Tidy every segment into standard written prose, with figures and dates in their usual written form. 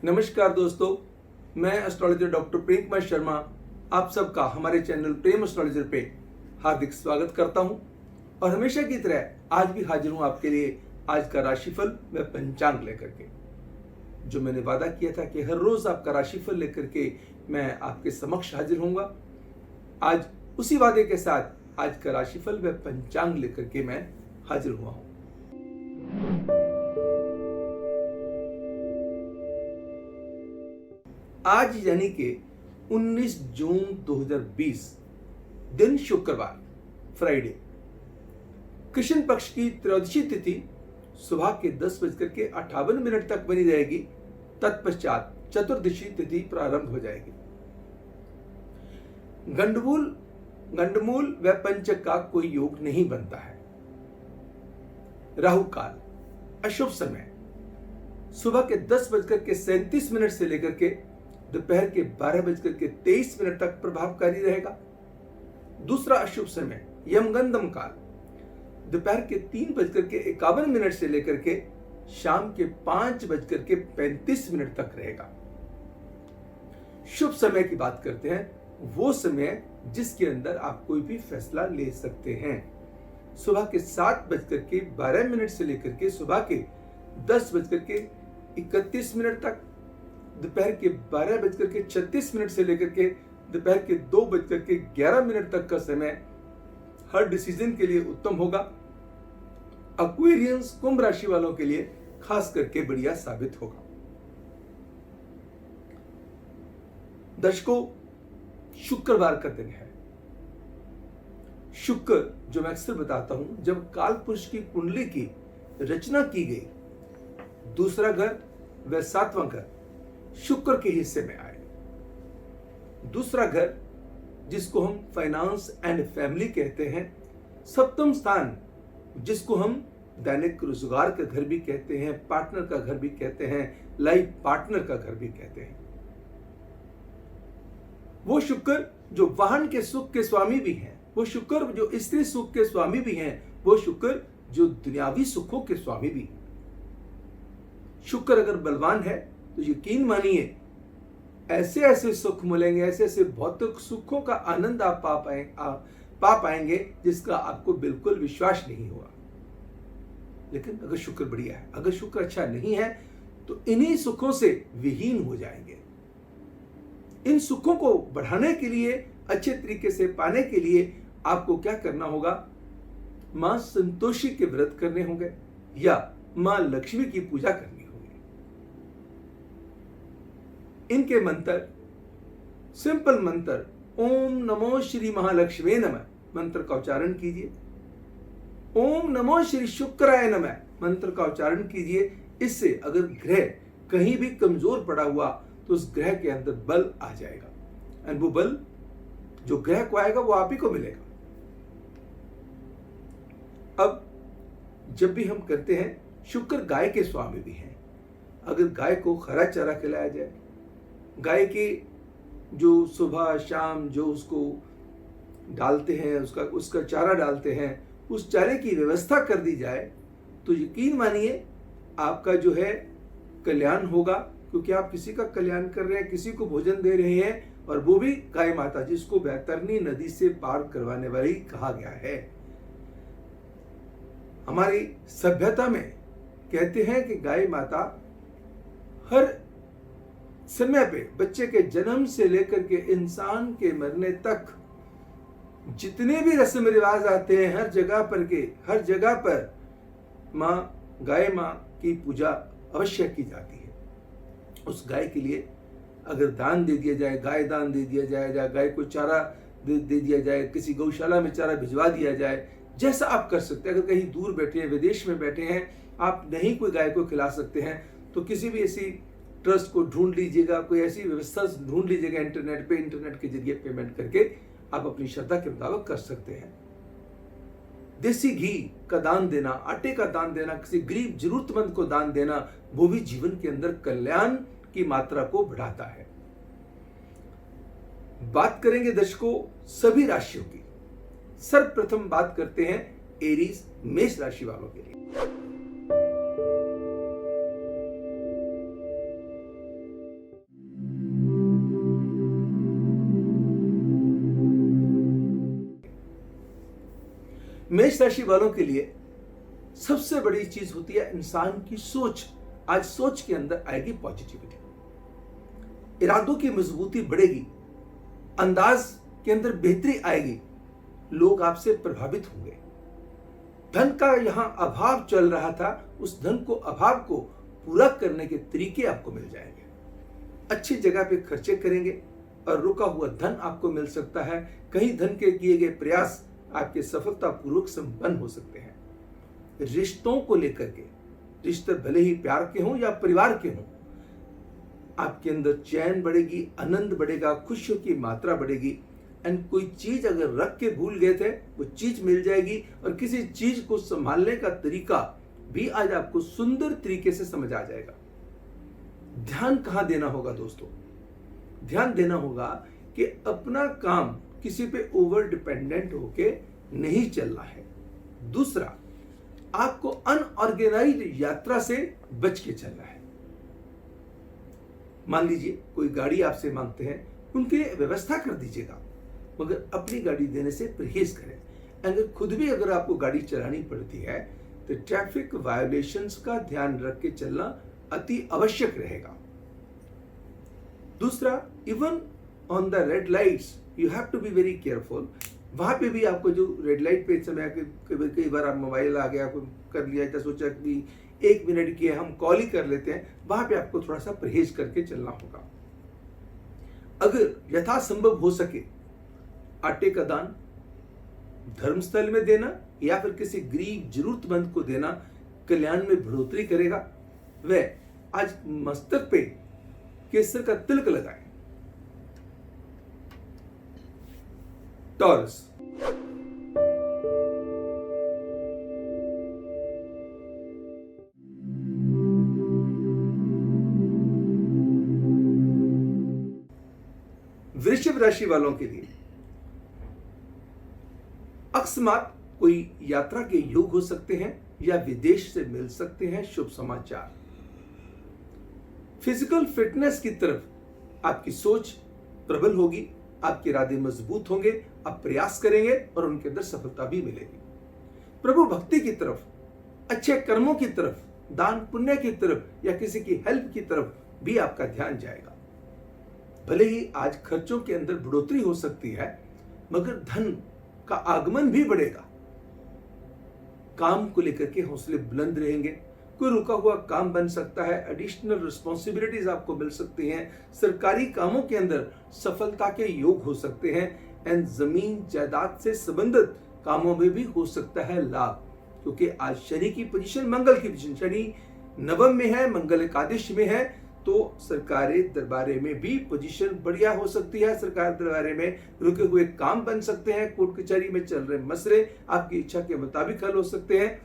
नमस्कार दोस्तों, मैं एस्ट्रोलॉजर डॉक्टर प्रेम कुमार शर्मा आप सबका हमारे चैनल प्रेम एस्ट्रोलॉजर पे हार्दिक स्वागत करता हूं और हमेशा की तरह आज भी हाजिर हूं आपके लिए आज का राशिफल व पंचांग लेकर के। जो मैंने वादा किया था कि हर रोज आपका राशिफल लेकर के मैं आपके समक्ष हाजिर होऊंगा, आज उसी वादे के साथ आज का राशिफल व पंचांग लेकर के मैं हाजिर हुआ हूं। आज यानी कि 19 जून 2020 दिन शुक्रवार फ्राइडे, कृष्ण पक्ष की त्रयोदशी तिथि सुबह के 10:58 तक बनी रहेगी। तत्पश्चात चतुर्दशी तिथि प्रारंभ हो जाएगी। गंडमूल व पंचक का कोई योग नहीं बनता है। राहु काल अशुभ समय सुबह के 10:37 से लेकर के दोपहर के 12:23 तक प्रभावकारी रहेगा। दूसरा अशुभ समय यमगंधम काल दोपहर के 3:51 से लेकर के शाम के 5:35 तक रहेगा। शुभ समय की बात करते हैं, वो समय जिसके अंदर आप कोई भी फैसला ले सकते हैं। सुबह के 7:12 से लेकर के सुबह के 10:31 तक, दोपहर के 12:36 से लेकर के दोपहर के 2:11 तक का समय हर डिसीजन के लिए उत्तम होगा। एक्वेरियंस कुंभ राशि वालों के लिए खास करके बढ़िया साबित होगा। दर्शकों, शुक्रवार का दिन है। शुक्र, जो मैं अक्सर बताता हूं, जब काल पुरुष की कुंडली की रचना की गई, दूसरा घर व 7वां घर शुक्र के हिस्से में आए। दूसरा घर जिसको हम फाइनेंस एंड फैमिली कहते हैं, सप्तम स्थान जिसको हम दैनिक रोजगार का घर भी कहते हैं, पार्टनर का घर भी कहते हैं, लाइफ पार्टनर का घर भी कहते हैं। वो शुक्र जो वाहन के सुख के स्वामी भी हैं, वो शुक्र जो स्त्री सुख के स्वामी भी हैं, वो शुक्र जो दुनियावी सुखों के स्वामी भी हैं। शुक्र अगर बलवान है तो यकीन मानिए ऐसे ऐसे सुख मिलेंगे, ऐसे ऐसे भौतिक सुखों का आनंद आप पा पाएंगे जिसका आपको बिल्कुल विश्वास नहीं हुआ। लेकिन अगर शुक्र बढ़िया है, अगर शुक्र अच्छा नहीं है तो इन्हीं सुखों से विहीन हो जाएंगे। इन सुखों को बढ़ाने के लिए, अच्छे तरीके से पाने के लिए आपको क्या करना होगा? मां संतोषी के व्रत करने होंगे या मां लक्ष्मी की पूजा करनी होगी। इनके मंत्र, सिंपल मंत्र, ओम नमो श्री महालक्ष्मी नमः मंत्र का उच्चारण कीजिए। ओम नमो श्री शुक्राय नमः मंत्र का उच्चारण कीजिए। इससे अगर ग्रह कहीं भी कमजोर पड़ा हुआ तो उस ग्रह के अंदर बल आ जाएगा, और वो बल जो ग्रह को आएगा वो आप ही को मिलेगा। अब जब भी हम करते हैं, शुक्र गाय के स्वामी भी हैं। अगर गाय को हरा चारा खिलाया जाए, गाय के जो सुबह शाम जो उसको डालते हैं, उसका चारा डालते हैं, उस चारे की व्यवस्था कर दी जाए तो यकीन मानिए आपका जो है कल्याण होगा, क्योंकि आप किसी का कल्याण कर रहे हैं, किसी को भोजन दे रहे हैं, और वो भी गाय माता, जिसको बैतरनी नदी से पार करवाने वाली कहा गया है। हमारी सभ्यता में कहते हैं कि गाय माता हर समय पे, बच्चे के जन्म से लेकर के इंसान के मरने तक जितने भी रस्म रिवाज आते हैं, हर जगह पर मां, गाय मां की पूजा अवश्य की जाती है। उस गाय के लिए अगर दान दे दिया जाए, गाय दान दे दिया जाए, या गाय को चारा दे दिया जाए, किसी गौशाला में चारा भिजवा दिया जाए, जैसा आप कर सकते हैं। अगर कहीं दूर बैठे हैं, विदेश में बैठे हैं, आप नहीं कोई गाय को खिला सकते हैं तो किसी भी ऐसी ट्रस्ट को ढूंढ लीजिएगा, कोई ऐसी व्यवस्था ढूंढ लीजिएगा इंटरनेट के जरिए पेमेंट करके आप अपनी श्रद्धा के मुताबिक कर सकते हैं। देसी घी का दान देना, आटे का दान देना, किसी गरीब जरूरतमंद को दान देना, वो भी जीवन के अंदर कल्याण की मात्रा को बढ़ाता है। बात करेंगे दर्शकों सभी राशियों की। सर्वप्रथम बात करते हैं एरीज मेष राशि वालों के लिए। मेष राशि वालों के लिए सबसे बड़ी चीज होती है इंसान की सोच। आज सोच के अंदर आएगी पॉजिटिविटी, इरादों की मजबूती बढ़ेगी, अंदाज के अंदर बेहतरी आएगी, लोग आपसे प्रभावित होंगे। धन का यहां अभाव चल रहा था, उस धन को अभाव को पूरा करने के तरीके आपको मिल जाएंगे। अच्छी जगह पे खर्चे करेंगे और रुका हुआ धन आपको मिल सकता है। कहीं धन के किए गए प्रयास आपके सफलतापूर्वक संपन्न हो सकते हैं। रिश्तों को लेकर के, रिश्ते भले ही प्यार के हों या परिवार के हों, आपके अंदर चैन बढ़ेगी, आनंद बढ़ेगा, खुशियों की मात्रा बढ़ेगी। एंड कोई चीज अगर रख के भूल गए थे वो चीज मिल जाएगी, और किसी चीज को संभालने का तरीका भी आज आपको सुंदर तरीके से समझ आ जाएगा। ध्यान कहां देना होगा दोस्तों? ध्यान देना होगा कि अपना काम किसी पे ओवर डिपेंडेंट होके नहीं चलना है। दूसरा, आपको अनऑर्गेनाइज्ड यात्रा से बच के चलना है। मान लीजिए कोई गाड़ी आपसे मांगते हैं, उनके लिए व्यवस्था कर दीजिएगा, मगर अपनी गाड़ी देने से परहेज करें। अगर खुद भी अगर आपको गाड़ी चलानी पड़ती है तो ट्रैफिक वायोलेशंस का ध्यान रख के चलना अति आवश्यक रहेगा। दूसरा, even on the red lights you have to be very careful. वहां पे भी आपको जो रेड लाइट पे समय कई बार आप मोबाइल आ गया, कोई कर लिया, या सोचा कि 1 मिनट की है, हम कॉल ही कर लेते हैं, वहां पे आपको थोड़ा सा परहेज करके चलना होगा। अगर यथासंभव हो सके आटे का दान धर्मस्थल में देना या फिर किसी गरीब जरूरतमंद को देना कल्याण में बढ़ोतरी करेगा। वह आज मस्तक पे केसर का तिलक लगाएं। टॉरस, वृषभ राशि वालों के लिए अकस्मात कोई यात्रा के योग हो सकते हैं या विदेश से मिल सकते हैं शुभ समाचार। फिजिकल फिटनेस की तरफ आपकी सोच प्रबल होगी, आपके इरादे मजबूत होंगे, आप प्रयास करेंगे और उनके अंदर सफलता भी मिलेगी। प्रभु भक्ति की तरफ, अच्छे कर्मों की तरफ, दान पुण्य की तरफ या किसी की हेल्प की तरफ भी आपका ध्यान जाएगा। भले ही आज खर्चों के अंदर बढ़ोतरी हो सकती है, मगर धन का आगमन भी बढ़ेगा। काम को लेकर के हौसले बुलंद रहेंगे, कोई रुका हुआ काम बन सकता है, एडिशनल रिस्पॉन्सिबिलिटीज आपको मिल सकती हैं, सरकारी कामों के अंदर सफलता के योग हो सकते हैं, एंड जमीन जायदाद से संबंधित कामों में भी हो सकता है लाभ, क्योंकि आज शनि की पोजीशन, मंगल की पोजीशन, शनि नवम में है, मंगल एकादश में है, तो सरकारी दरबारे में भी पोजीशन बढ़िया हो सकती है। सरकारी दरबारे में रुके हुए काम बन सकते हैं, कोर्ट कचहरी में चल रहे मसले आपकी इच्छा के मुताबिक हल हो सकते हैं,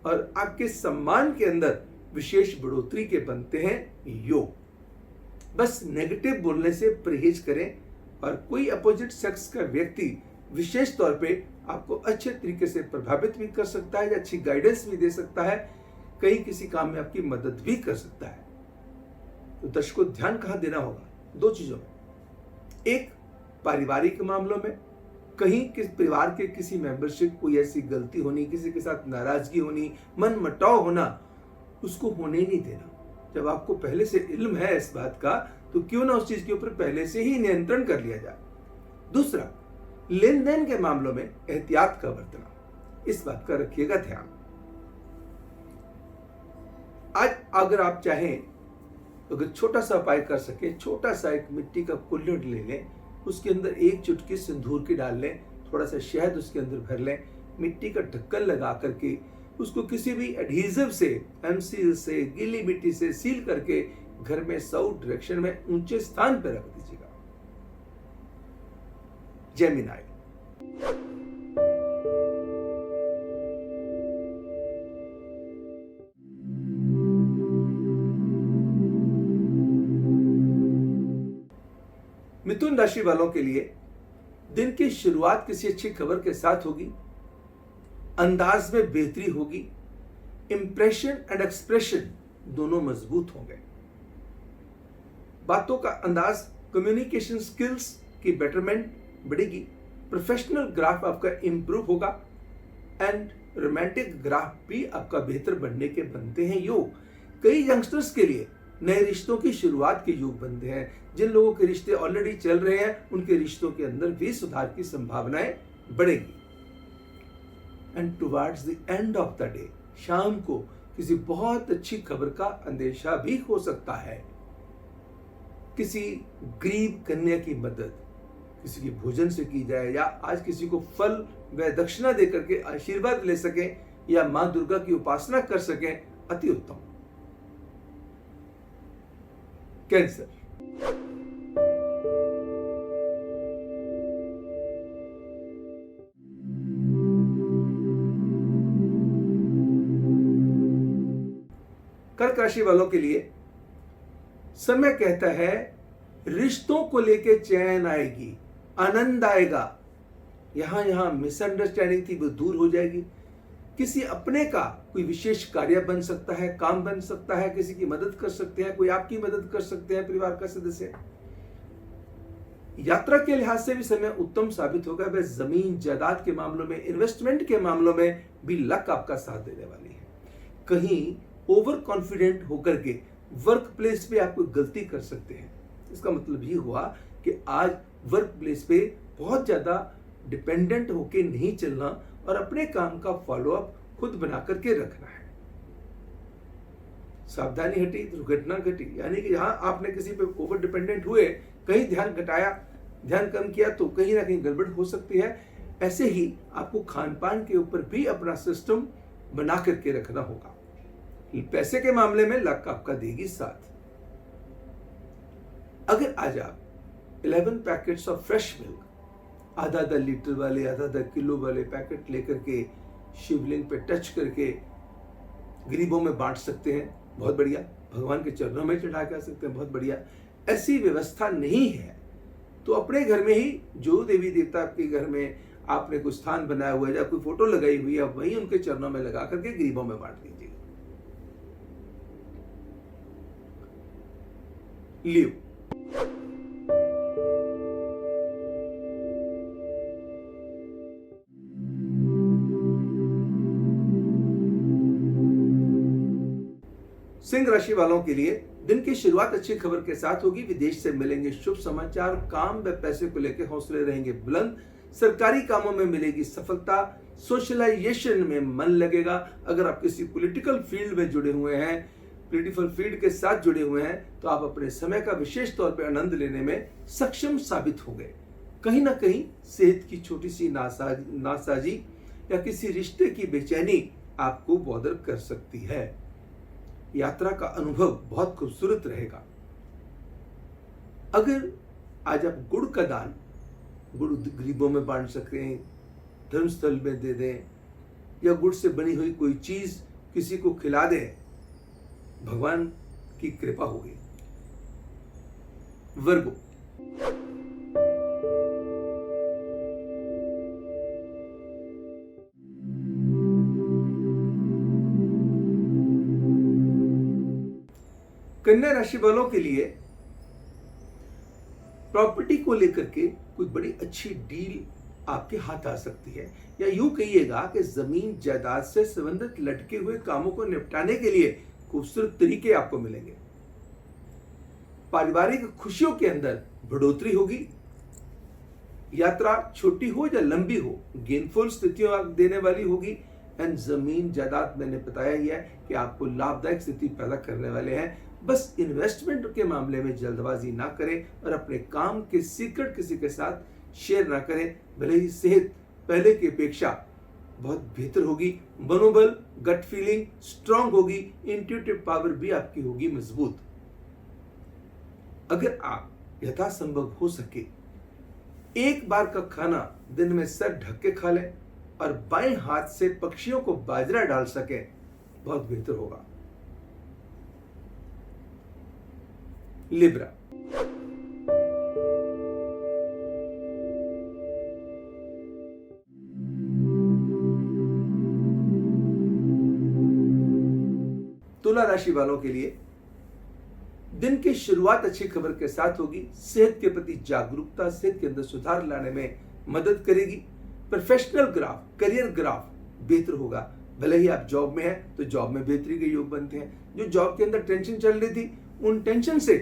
और आपके सम्मान के अंदर विशेष बढ़ोतरी के बनते हैं योग। बस नेगेटिव बोलने से परहेज करें, और कोई अपोजिट सेक्स का व्यक्ति विशेष तौर पे आपको अच्छे तरीके से प्रभावित भी कर सकता है या अच्छी गाइडेंस भी दे सकता है, कहीं किसी काम में आपकी मदद भी कर सकता है। तो दर्शकों, ध्यान कहां देना होगा? 2 चीजों में। एक, पारिवारिक मामलों में कहीं किस परिवार के किसी मेंबर से कोई ऐसी गलती होनी, किसी के साथ नाराजगी होनी, मन मुटाव होना, उसको होने नहीं देना। जब आपको पहले से इल्म है इस बात का, तो क्यों ना उस चीज के ऊपर पहले से ही नियंत्रण कर लिया जाए। दूसरा, लेन देन के मामलों में एहतियात का बरतना, इस बात का रखिएगा ध्यान। आज अगर आप चाहें, अगर छोटा सा उपाय कर सके, छोटा सा एक मिट्टी का कुल्हड़ ले लें, उसके अंदर 1 चुटकी सिंदूर की डाल लें, थोड़ा सा शहद उसके अंदर भर लें, मिट्टी का ढक्कन लगा करके उसको किसी भी एडहेसिव से, एमसील से, गीली मिट्टी से सील करके घर में साउथ डायरेक्शन में ऊंचे स्थान पर रख दीजिएगा। जेमिनी, मिथुन राशि वालों के लिए दिन की शुरुआत किसी अच्छी खबर के साथ होगी, अंदाज में बेहतरी होगी, इंप्रेशन एंड एक्सप्रेशन दोनों मजबूत होंगे, बातों का अंदाज, कम्युनिकेशन स्किल्स की बेटरमेंट बढ़ेगी, प्रोफेशनल ग्राफ आपका इंप्रूव होगा, एंड रोमांटिक ग्राफ भी आपका बेहतर बनने के बनते हैं योग। कई यंगस्टर्स के लिए नए रिश्तों की शुरुआत के योग बनते हैं। जिन लोगों के रिश्ते ऑलरेडी चल रहे हैं उनके रिश्तों के अंदर भी सुधार की संभावनाएं बढ़ेगी। And towards the end of the day, शाम को किसी बहुत अच्छी खबर का अंदेशा भी हो सकता है। किसी गरीब कन्या की मदद किसी के भोजन से की जाए, या आज किसी को फल व दक्षिणा देकर के आशीर्वाद ले सकें, या मां दुर्गा की उपासना कर सकें, अति उत्तम। कैंसर, कर्क राशि वालों के लिए समय कहता है रिश्तों को लेकर चैन आएगी, आनंद आएगा। यहां मिसअंडरस्टैंडिंग थी वो दूर हो जाएगी। किसी अपने का कोई विशेष कार्य बन सकता है, काम बन सकता है, किसी की मदद कर सकते हैं, कोई आपकी मदद कर सकते हैं, परिवार का सदस्य। यात्रा के लिहाज से भी समय उत्तम साबित होगा। वह जमीन जायदाद के मामलों में, इन्वेस्टमेंट के मामलों में भी लक आपका साथ देने वाली है। कहीं ओवर कॉन्फिडेंट होकर के वर्क प्लेस पे आप कोई गलती कर सकते हैं। इसका मतलब ये हुआ कि आज वर्क प्लेस पे बहुत ज्यादा डिपेंडेंट होके नहीं चलना और अपने काम का फॉलो अप खुद बना करके रखना है। सावधानी हटी दुर्घटना घटी, यानी कि यहां आपने किसी पे ओवर डिपेंडेंट हुए, कहीं ध्यान घटाया, ध्यान कम किया तो कहीं ना कहीं गड़बड़ हो सकती है। ऐसे ही आपको खान पान के ऊपर भी अपना सिस्टम बना करके रखना होगा। पैसे के मामले में लक आपका देगी साथ। अगर आज आप 11 पैकेट्स ऑफ फ्रेश मिल्क, आधा लीटर वाले, आधा किलो वाले पैकेट लेकर के शिवलिंग पे टच करके गरीबों में बांट सकते हैं, बहुत बढ़िया। भगवान के चरणों में चढ़ा के आ सकते हैं, बहुत बढ़िया। ऐसी व्यवस्था नहीं है तो अपने घर में ही जो देवी देवता आपके घर में आपने कुछ स्थान बनाया हुआ है या कोई फोटो लगाई हुई है, वहीं उनके चरणों में लगा करके गरीबों में बांट दीजिए। लियो, सिंह राशि वालों के लिए दिन की शुरुआत अच्छी खबर के साथ होगी। विदेश से मिलेंगे शुभ समाचार। काम व पैसे को लेकर हौसले रहेंगे बुलंद। सरकारी कामों में मिलेगी सफलता। सोशलाइजेशन में मन लगेगा। अगर आप किसी पॉलिटिकल फील्ड में जुड़े हुए हैं, पॉलिटिकल फील्ड के साथ जुड़े हुए हैं, तो आप अपने समय का विशेष तौर पर आनंद लेने में सक्षम साबित होंगे। कहीं ना कहीं सेहत की छोटी सी नासाजी या किसी रिश्ते की बेचैनी आपको बॉदर कर सकती है। यात्रा का अनुभव बहुत खूबसूरत रहेगा। अगर आज आप गुड़ का दान, गुड़ गरीबों में बांट सकते हैं, धर्मस्थल में दे दें, या गुड़ से बनी हुई कोई चीज किसी को खिला दें, भगवान की कृपा होगी। वर्गो, कन्या राशि वालों के लिए प्रॉपर्टी को लेकर के कोई बड़ी अच्छी डील आपके हाथ आ सकती है, या यूं कहिएगा कि जमीन जायदाद से संबंधित लटके हुए कामों को निपटाने के लिए खूबसूरत तरीके आपको मिलेंगे। पारिवारिक खुशियों के अंदर बढ़ोतरी होगी। यात्रा छोटी हो या लंबी हो, गेनफुल स्थितियों देने वाली होगी। एंड जमीन जायदाद मैंने बताया ही है कि आपको लाभदायक स्थिति पैदा करने वाले हैं। बस इन्वेस्टमेंट के मामले में जल्दबाजी ना करें और अपने काम के सीक्रेट किसी के साथ शेयर ना करें। भले ही सेहत पहले की अपेक्षा बहुत बेहतर होगी, मनोबल, गट फीलिंग स्ट्रांग होगी, इंट्यूटिव पावर भी आपकी होगी मजबूत। अगर आप यथासंभव हो सके एक बार का खाना दिन में सर ढक के खा लें और बाएं हाथ से पक्षियों को बाजरा डाल सके, बहुत बेहतर होगा। लिब्रा, तुला राशि वालों के लिए दिन की शुरुआत अच्छी खबर के साथ होगी। सेहत के प्रति जागरूकता सेहत के अंदर सुधार लाने में मदद करेगी। प्रोफेशनल ग्राफ, करियर ग्राफ बेहतर होगा। भले ही आप जॉब में हैं तो जॉब में बेहतरी के योग बनते हैं। जो जॉब के अंदर टेंशन चल रही थी, उन टेंशन से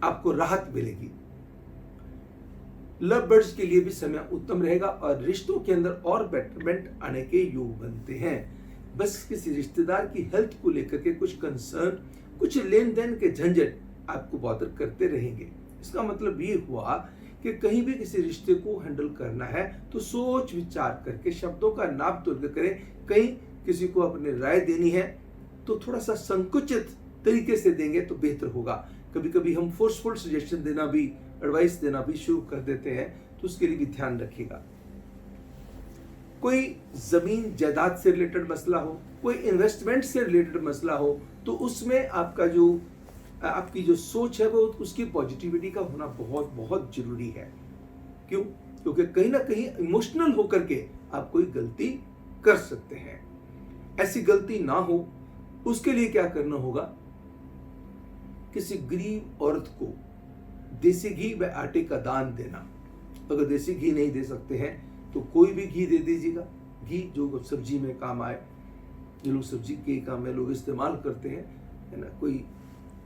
आपको राहत मिलेगी। लव बर्ड्स के लिए भी समय उत्तम रहेगा और रिश्तों के अंदर और बेटरमेंट आने के योग बनते हैं। बस किसी रिश्तेदार की हेल्थ को लेकर के कुछ कंसर्न, कुछ लेन देन के झंझट आपको बॉदर करते रहेंगे। इसका मतलब ये हुआ कि कहीं भी किसी रिश्ते को हैंडल करना है तो सोच विचार करके शब्दों का नाप तोल कर करें। कहीं किसी को अपनी राय देनी है तो थोड़ा सा संकुचित तरीके से देंगे तो बेहतर होगा। कभी कभी हम फोर्सफुल सजेशन देना भी, एडवाइस देना भी शुरू कर देते हैं, तो उसके लिए भी ध्यान रखिएगा। कोई जमीन जायदाद से रिलेटेड मसला हो, कोई इन्वेस्टमेंट से रिलेटेड मसला हो, तो उसमें आपकी जो सोच है वो उसकी पॉजिटिविटी का होना बहुत बहुत जरूरी है। क्यों? क्योंकि कहीं ना कहीं इमोशनल होकर के आप कोई गलती कर सकते हैं। ऐसी गलती ना हो उसके लिए क्या करना होगा? किसी गरीब औरत को देसी घी व आटे का दान देना। अगर देसी घी नहीं दे सकते हैं तो कोई भी घी दे दीजिएगा। घी जो सब्जी में काम आए, जो लोग सब्जी के काम में लोग इस्तेमाल करते हैं, है ना, कोई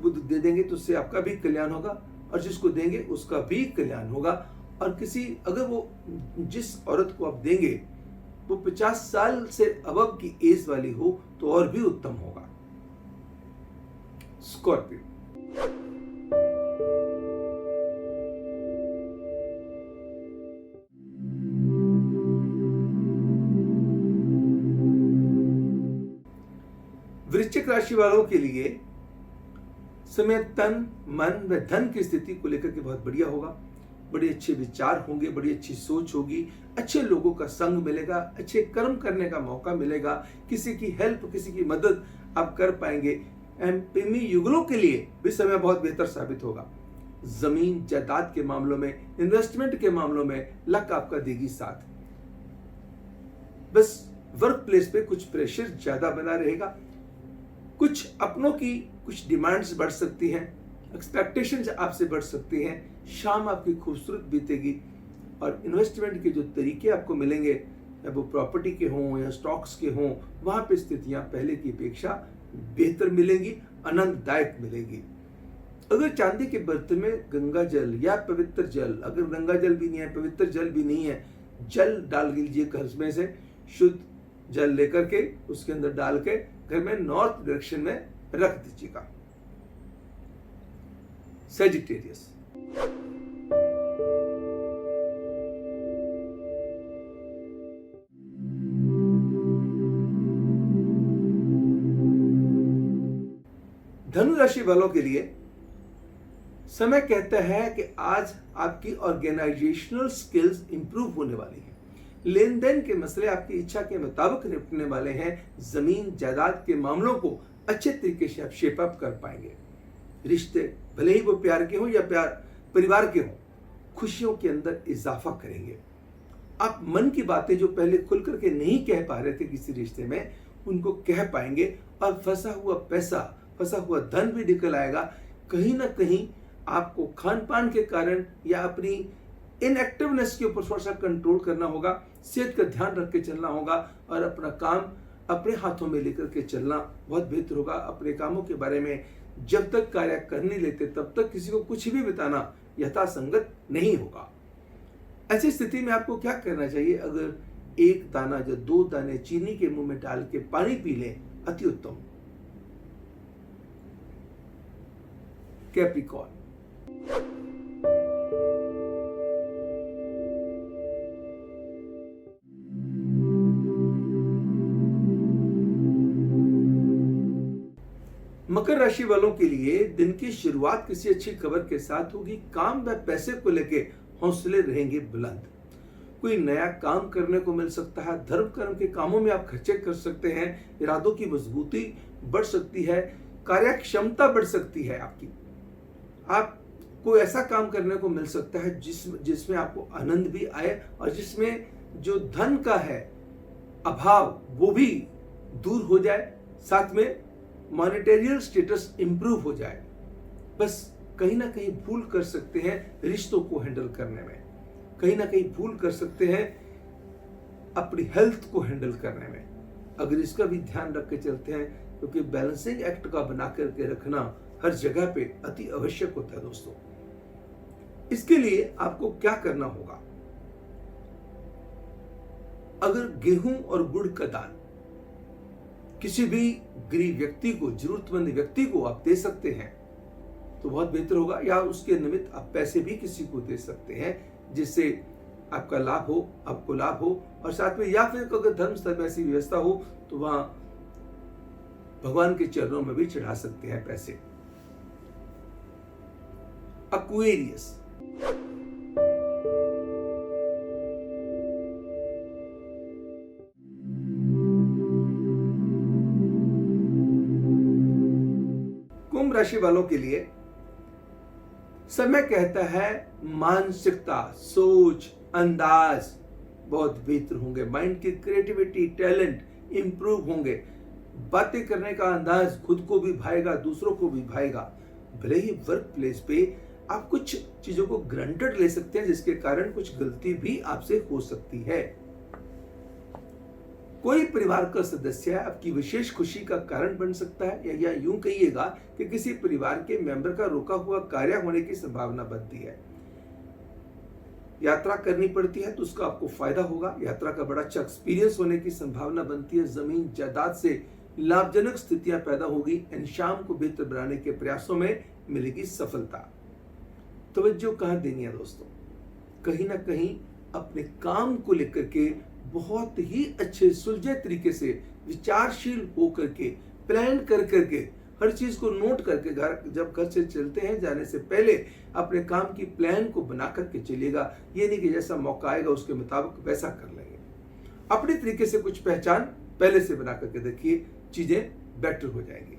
वो दे देंगे तो उससे आपका भी कल्याण होगा और जिसको देंगे उसका भी कल्याण होगा। और अगर वो जिस औरत को आप देंगे वो 50 साल से अबव की एज वाली हो तो और भी उत्तम होगा। स्कॉर्पियो, वृश्चिक राशि वालों के लिए समय तन मन व धन की स्थिति को लेकर के बहुत बढ़िया होगा। बड़े अच्छे विचार होंगे, बड़ी अच्छी सोच होगी, अच्छे लोगों का संग मिलेगा, अच्छे कर्म करने का मौका मिलेगा, किसी की हेल्प, किसी की मदद आप कर पाएंगे। प्रेमी युगलों के लिए भी समय बहुत बेहतर साबित होगा। जमीन जायदाद के मामलों में, इन्वेस्टमेंट के मामलों में लक आपका देगी साथ। बस वर्क प्लेस पे कुछ प्रेशर ज्यादा बना रहेगा, कुछ अपनों की कुछ डिमांड्स बढ़ सकती हैं, एक्सपेक्टेशंस आपसे बढ़ सकती हैं। शाम आपकी खूबसूरत बीतेगी और इन्वेस्टमेंट के जो तरीके आपको मिलेंगे, या वो प्रॉपर्टी के हों या स्टॉक्स के हों, वहां पे स्थितियां पहले की अपेक्षा बेहतर मिलेंगी, आनंददायक मिलेगी। अगर चांदी के बर्तन में गंगा जल या पवित्र जल, अगर गंगा जल भी नहीं है, पवित्र जल भी नहीं है, जल डाल लीजिए घर में से, शुद्ध जल लेकर के उसके अंदर डाल के घर में नॉर्थ डायरेक्शन में रख दीजिएगा। सैजिटेरियस, धनु राशि वालों के लिए समय कहता है कि आज आपकी ऑर्गेनाइजेशनल स्किल्स इंप्रूव होने वाली है। लेन देन के मसले आपकी इच्छा के मुताबिक निपटने वाले हैं। जमीन जायदाद के मामलों को अच्छे तरीके से आप शेप अप कर पाएंगे। रिश्ते भले ही वो प्यार के हों या परिवार के हों, खुशियों के अंदर इजाफा करेंगे। आप मन की बातें जो पहले खुल करके नहीं कह पा रहे थे किसी रिश्ते में, उनको कह पाएंगे और फंसा हुआ पैसा, फंसा हुआ धन भी निकल आएगा। कहीं ना कहीं आपको खान पान के कारण या अपनी इनएक्टिवनेस के ऊपर थोड़ा सा कंट्रोल करना होगा, सेहत का ध्यान रख के चलना होगा और अपना काम अपने हाथों में लेकर के चलना बहुत बेहतर होगा। अपने कामों के बारे में जब तक कार्य कर नहीं लेते तब तक किसी को कुछ भी बताना यथासंगत नहीं होगा। ऐसी स्थिति में आपको क्या करना चाहिए? अगर एक दाना या 2 दाने चीनी के मुंह में डाल के पानी पी लें, अति उत्तम। कैप्रिकॉर्न, मकर राशि वालों के लिए दिन की शुरुआत किसी अच्छी खबर के साथ होगी। काम व पैसे को लेके हौसले रहेंगे बुलंद। कोई नया काम करने को मिल सकता है। धर्म कर्म के कामों में आप खर्चे कर सकते हैं। इरादों की मजबूती बढ़ सकती है। कार्य क्षमता बढ़ सकती है आपकी। आप कोई ऐसा काम करने को मिल सकता है जिसमें आपको आनंद भी आए और जिसमें जो धन का है अभाव वो भी दूर हो जाए, साथ में मॉनेटेरियल स्टेटस इंप्रूव हो जाए। बस कहीं ना कहीं भूल कर सकते हैं रिश्तों को हैंडल करने में, कहीं ना कहीं भूल कर सकते हैं अपनी हेल्थ को हैंडल करने में, अगर इसका भी ध्यान रख के चलते हैं, क्योंकि बैलेंसिंग एक्ट का बना करके रखना हर जगह पे अति आवश्यक होता है दोस्तों। इसके लिए आपको क्या करना होगा? अगर गेहूं और गुड़ का दान किसी भी गरीब व्यक्ति को, जरूरतमंद व्यक्ति को आप दे सकते हैं तो बहुत बेहतर होगा, या उसके निमित्त आप पैसे भी किसी को दे सकते हैं जिससे आपका लाभ हो, आपको लाभ हो, और साथ में या फिर अगर धर्म स्थल में ऐसी व्यवस्था हो तो वहां भगवान के चरणों में भी चढ़ा सकते हैं पैसे। एक्वेरियस, कुंभ राशि वालों के लिए समय कहता है मानसिकता, सोच, अंदाज बहुत बेहतर होंगे, माइंड की क्रिएटिविटी, टैलेंट इंप्रूव होंगे, बातें करने का अंदाज खुद को भी भाएगा, दूसरों को भी भाएगा। भले ही वर्क प्लेस पे आप कुछ चीजों को ग्रांटेड ले सकते हैं जिसके कारण कुछ गलती भी आपसे हो सकती है। कोई परिवार का सदस्य आपकी विशेष खुशी का कारण बन सकता है, या यूं कहिएगा कि किसी परिवार के मेंबर का रुका हुआ कार्य होने की संभावना बनती है। यात्रा करनी पड़ती है तो उसका आपको फायदा होगा, यात्रा का बड़ा अच्छा एक्सपीरियंस होने की संभावना बनती है, जमीन जायदाद से लाभजनक स्थितियां पैदा होगी, एंड शाम को बेहतर बनाने के प्रयासों में मिलेगी सफलता। तवज्जो कहां देनी है दोस्तों? कहीं ना कहीं अपने काम को लेकर के बहुत ही अच्छे सुलझे तरीके से विचारशील होकर के, प्लान कर करके, हर चीज को नोट करके जब घर से चलते हैं जाने से पहले अपने काम की प्लान को बना करके चलिएगा। ये नहीं कि जैसा मौका आएगा उसके मुताबिक वैसा कर लेंगे। अपने तरीके से कुछ पहचान पहले से बना करके देखिए, चीजें बेटर हो जाएंगी।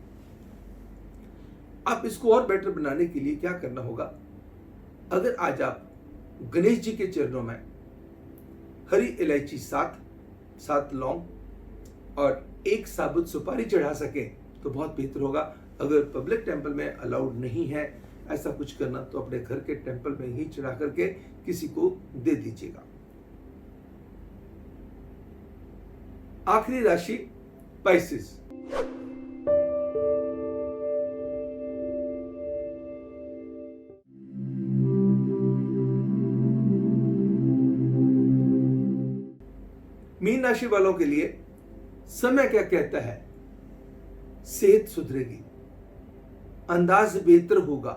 आप इसको और बेटर बनाने के लिए क्या करना होगा? अगर आज आप गणेश जी के चरणों में हरी इलायची 7 लौंग और 1 साबुत सुपारी चढ़ा सकें तो बहुत बेहतर होगा। अगर पब्लिक टेंपल में अलाउड नहीं है ऐसा कुछ करना तो अपने घर के टेंपल में ही चढ़ा करके किसी को दे दीजिएगा। आखिरी राशि पाइसेस। मीन राशि वालों के लिए समय क्या कहता है? सेहत सुधरेगी, अंदाज बेहतर होगा।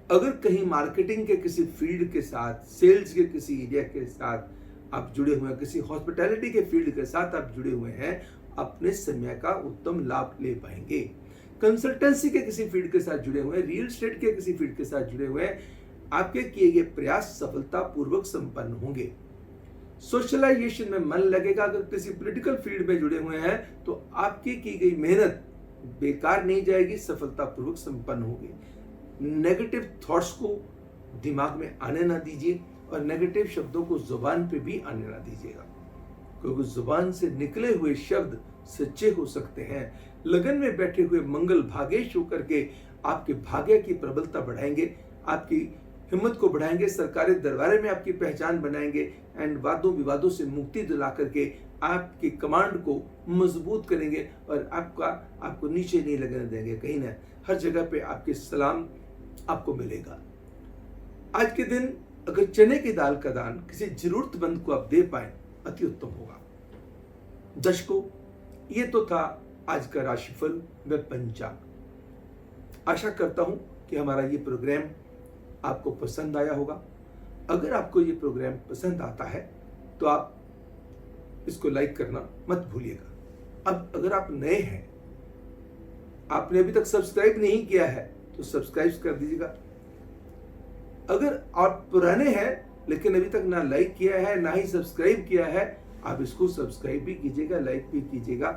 अगर कहीं मार्केटिंग के किसी फील्ड के साथ, सेल्स के किसी एरिया के साथ आप जुड़े हुए हैं, किसी हॉस्पिटैलिटी के फील्ड के साथ आप जुड़े हुए हैं, अपने समय का उत्तम लाभ ले पाएंगे। कंसल्टेंसी के किसी फील्ड के साथ जुड़े हुए हैं, रियल एस्टेट के किसी फील्ड के साथ जुड़े हुए हैं, आपके किए गए प्रयास सफलतापूर्वक संपन्न होंगे। सोशलाइजेशन में मन लगेगा। अगर किसी पॉलिटिकल फील्ड में जुड़े हुए हैं तो आपकी की गई मेहनत बेकार नहीं जाएगी, सफलतापूर्वक संपन्न होगी। नेगेटिव थॉट्स को दिमाग में आने ना दीजिए और नेगेटिव शब्दों को जुबान पे भी आने ना दीजिएगा, क्योंकि जुबान से निकले हुए शब्द सच्चे हो सकते हैं। लगन में बैठे हुए मंगल भागेश होकर के आपके भाग्य की प्रबलता बढ़ाएंगे, आपकी हिम्मत को बढ़ाएंगे, सरकारी दरबारे में आपकी पहचान बनाएंगे, एंड वादों विवादों से मुक्ति दिला करके आपकी कमांड को मजबूत करेंगे और आपको नीचे नहीं लगने देंगे। कहीं ना हर जगह पे आपके सलाम आपको मिलेगा। आज के दिन अगर चने की दाल का दान किसी जरूरतमंद को आप दे पाए अति उत्तम होगा। दर्शकों, ये तो था आज का राशिफल व पंचांग। आशा करता हूं कि हमारा ये प्रोग्राम आपको पसंद आया होगा। अगर आपको ये प्रोग्राम पसंद आता है तो आप इसको लाइक करना मत भूलिएगा। अब अगर आप नए हैं, आपने अभी तक सब्सक्राइब नहीं किया है तो सब्सक्राइब कर दीजिएगा। अगर आप पुराने हैं लेकिन अभी तक ना लाइक किया है ना ही सब्सक्राइब किया है, आप इसको सब्सक्राइब भी कीजिएगा, लाइक भी कीजिएगा।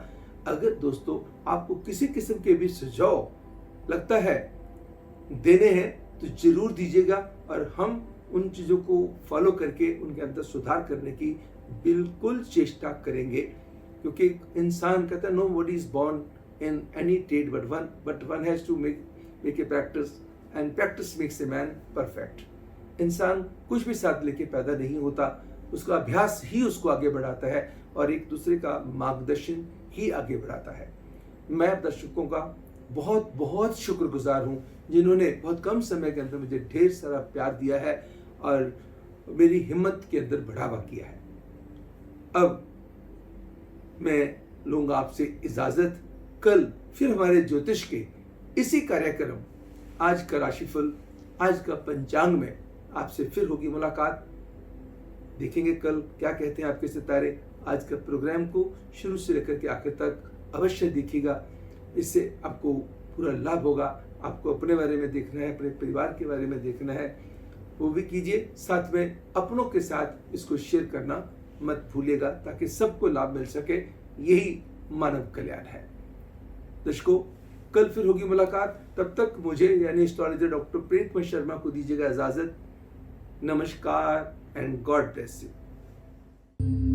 अगर दोस्तों आपको किसी किस्म के भी सुझाव लगता है देने हैं तो जरूर दीजिएगा और हम उन चीजों को फॉलो करके उनके अंदर सुधार करने की बिल्कुल चेष्टा करेंगे, क्योंकि इंसान कहता है nobody is born in any trade but one has to make a practice and practice makes a man perfect. इंसान कुछ भी साथ लेके पैदा नहीं होता, उसका अभ्यास ही उसको आगे बढ़ाता है और एक दूसरे का मार्गदर्शन ही आगे बढ़ाता है। मैं दर्शकों का बहुत बहुत शुक्रगुजार हूँ जिन्होंने बहुत कम समय के अंदर मुझे ढेर सारा प्यार दिया है और मेरी हिम्मत के अंदर बढ़ावा किया है। अब मैं लूंगा आपसे इजाजत। कल फिर हमारे ज्योतिष के इसी कार्यक्रम आज का राशिफल, आज का पंचांग में आपसे फिर होगी मुलाकात। देखेंगे कल क्या कहते हैं आपके सितारे। आज का प्रोग्राम को शुरू से लेकर के आखिर तक अवश्य देखिएगा, इससे आपको पूरा लाभ होगा। आपको अपने बारे में देखना है, अपने परिवार के बारे में देखना है, वो भी कीजिए। साथ में अपनों के साथ इसको शेयर करना मत भूलिएगा ताकि सबको लाभ मिल सके। यही मानव कल्याण है। दर्शकों, कल फिर होगी मुलाकात। तब तक मुझे यानी एस्ट्रोलॉजर डॉक्टर प्रेम शर्मा को दीजिएगा इजाजत। नमस्कार एंड गॉड ब्लेस यू।